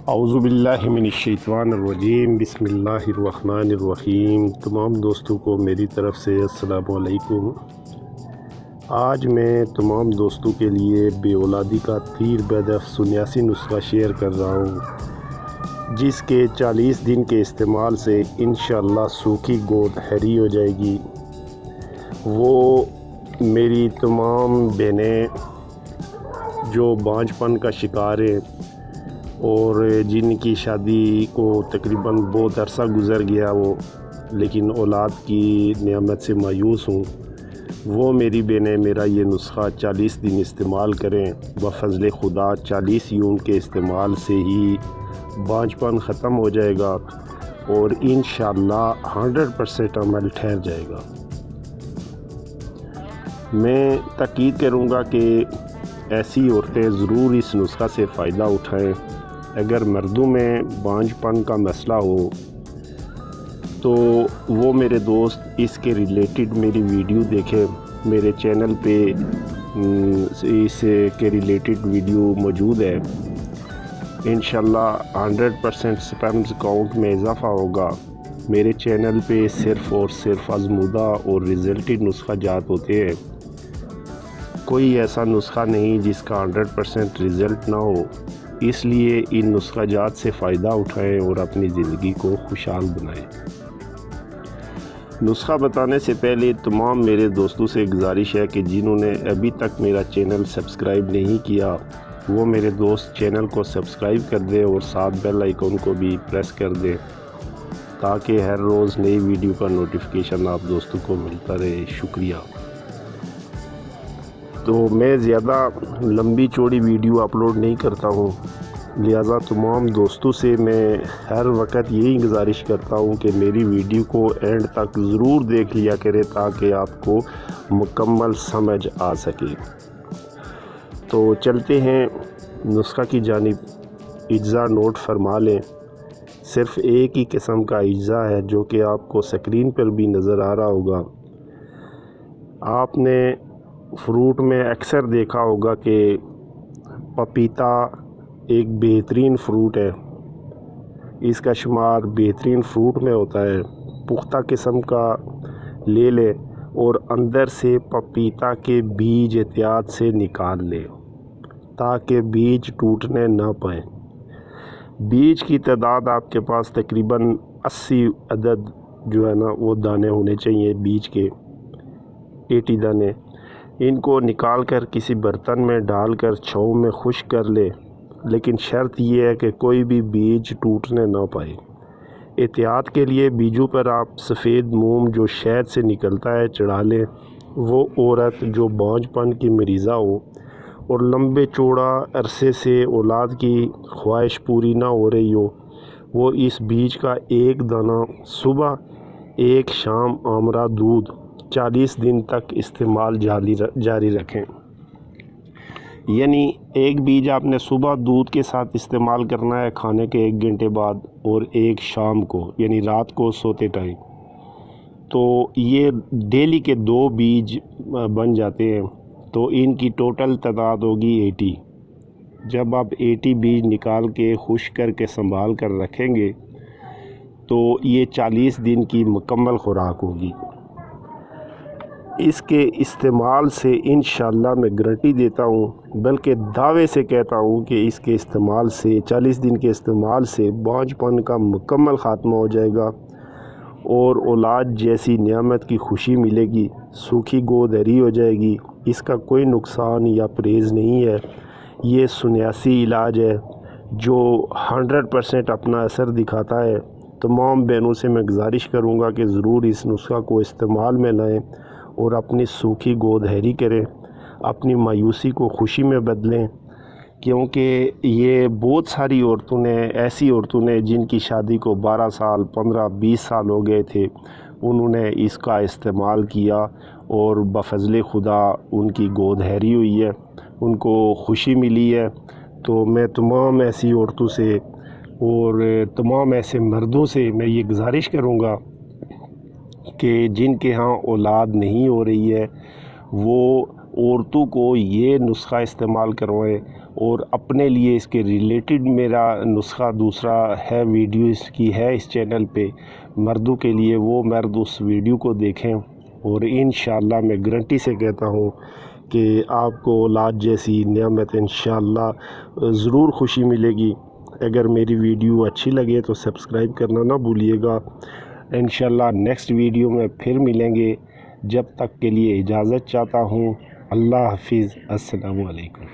اعوذ باللہ من الشیطان الرجیم، بسم اللہ الرحمن الرحیم۔ تمام دوستوں کو میری طرف سے السلام علیکم۔ آج میں تمام دوستوں کے لیے بے اولادی کا تیر بہدف 89 نسخہ شیئر کر رہا ہوں، جس کے 40 دن کے استعمال سے انشاءاللہ سوکھی گود ہری ہو جائے گی۔ وہ میری تمام بہنیں جو بانجھ پن کا شکار ہیں اور جن کی شادی کو تقریباً بہت عرصہ گزر گیا لیکن اولاد کی نعمت سے مایوس ہوں، وہ میری بہنیں میرا یہ نسخہ 40 دن استعمال کریں۔ بفضل خدا 40 یوم کے استعمال سے ہی بانجھ پن ختم ہو جائے گا اور انشاءاللہ 100% عمل ٹھہر جائے گا۔ میں تاکید کروں گا کہ ایسی عورتیں ضرور اس نسخہ سے فائدہ اٹھائیں۔ اگر مردوں میں بانجھ پن کا مسئلہ ہو تو وہ میرے دوست اس کے ریلیٹڈ میری ویڈیو دیکھیں۔ میرے چینل پہ اس کے ریلیٹڈ ویڈیو موجود ہے۔ انشاءاللہ 100% سپرمز کاؤنٹ میں اضافہ ہوگا۔ میرے چینل پہ صرف اور صرف آزمودہ اور ریزلٹڈ نسخہ جات ہوتے ہیں۔ کوئی ایسا نسخہ نہیں جس کا 100% رزلٹ نہ ہو، اس لیے ان نسخہ جات سے فائدہ اٹھائیں اور اپنی زندگی کو خوشحال بنائیں۔ نسخہ بتانے سے پہلے تمام میرے دوستوں سے گزارش ہے کہ جنہوں نے ابھی تک میرا چینل سبسکرائب نہیں کیا وہ میرے دوست چینل کو سبسکرائب کر دیں اور ساتھ بیل آئیکن کو بھی پریس کر دیں تاکہ ہر روز نئی ویڈیو کا نوٹیفیکیشن آپ دوستوں کو ملتا رہے۔ شکریہ۔ تو میں زیادہ لمبی چوڑی ویڈیو اپلوڈ نہیں کرتا ہوں، لہٰذا تمام دوستوں سے میں ہر وقت یہی گزارش کرتا ہوں کہ میری ویڈیو کو اینڈ تک ضرور دیکھ لیا کرے تاکہ آپ کو مکمل سمجھ آ سکے۔ تو چلتے ہیں نسخہ کی جانب۔ اجزا نوٹ فرما لیں۔ صرف ایک ہی قسم کا اجزا ہے جو کہ آپ کو سکرین پر بھی نظر آ رہا ہوگا۔ آپ نے فروٹ میں اکثر دیکھا ہوگا کہ پپیتا ایک بہترین فروٹ ہے، اس کا شمار بہترین فروٹ میں ہوتا ہے۔ پختہ قسم کا لے لیں اور اندر سے پپیتا کے بیج احتیاط سے نکال لیں تاکہ بیج ٹوٹنے نہ پائیں۔ بیج کی تعداد آپ کے پاس تقریباً 80 عدد جو ہے نا وہ دانے ہونے چاہیے، بیج کے 80 دانے۔ ان کو نکال کر کسی برتن میں ڈال کر چھاؤں میں خشک کر لیں، لیکن شرط یہ ہے کہ کوئی بھی بیج ٹوٹنے نہ پائے۔ احتیاط کے لیے بیجوں پر آپ سفید موم جو شہد سے نکلتا ہے چڑھا لیں۔ وہ عورت جو بانجھ پن کی مریضہ ہو اور لمبے چوڑا عرصے سے اولاد کی خواہش پوری نہ ہو رہی ہو، وہ اس بیج کا ایک دانہ صبح ایک شام آمرہ دودھ 40 دن تک استعمال جاری رکھیں۔ یعنی ایک بیج آپ نے صبح دودھ کے ساتھ استعمال کرنا ہے کھانے کے 1 گھنٹے بعد، اور ایک شام کو یعنی رات کو سوتے ٹائم۔ تو یہ ڈیلی کے 2 بیج بن جاتے ہیں، تو ان کی ٹوٹل تعداد ہوگی 80۔ جب آپ 80 بیج نکال کے خشک کر کے سنبھال کر رکھیں گے تو یہ 40 دن کی مکمل خوراک ہوگی۔ اس کے استعمال سے انشاءاللہ میں گارنٹی دیتا ہوں، بلکہ دعوے سے کہتا ہوں کہ اس کے استعمال سے 40 دن کے استعمال سے بانجھ پن کا مکمل خاتمہ ہو جائے گا اور اولاد جیسی نعمت کی خوشی ملے گی، سوکھی گود ہری ہو جائے گی۔ اس کا کوئی نقصان یا پرہیز نہیں ہے، یہ 89 علاج ہے جو 100% اپنا اثر دکھاتا ہے۔ تمام بہنوں سے میں گزارش کروں گا کہ ضرور اس نسخہ کو استعمال میں لائیں اور اپنی سوکھی گود ہری کریں، اپنی مایوسی کو خوشی میں بدلیں، کیونکہ یہ بہت ساری ایسی عورتوں نے جن کی شادی کو 12 سال 15 20 سال ہو گئے تھے، انہوں نے اس کا استعمال کیا اور بفضل خدا ان کی گود ہری ہوئی ہے، ان کو خوشی ملی ہے۔ تو میں تمام ایسی عورتوں سے اور تمام ایسے مردوں سے میں یہ گزارش کروں گا کہ جن کے ہاں اولاد نہیں ہو رہی ہے وہ عورتوں کو یہ نسخہ استعمال کروائیں، اور اپنے لیے اس کے ریلیٹڈ میرا نسخہ دوسرا ہے، ویڈیو اس کی ہے اس چینل پہ مردوں کے لیے، وہ مرد اس ویڈیو کو دیکھیں، اور انشاءاللہ میں گارنٹی سے کہتا ہوں کہ آپ کو اولاد جیسی نعمت انشاءاللہ ضرور خوشی ملے گی۔ اگر میری ویڈیو اچھی لگے تو سبسکرائب کرنا نہ بھولیے گا۔ انشاءاللہ نیکسٹ ویڈیو میں پھر ملیں گے، جب تک کے لیے اجازت چاہتا ہوں۔ اللہ حافظ، السلام علیکم۔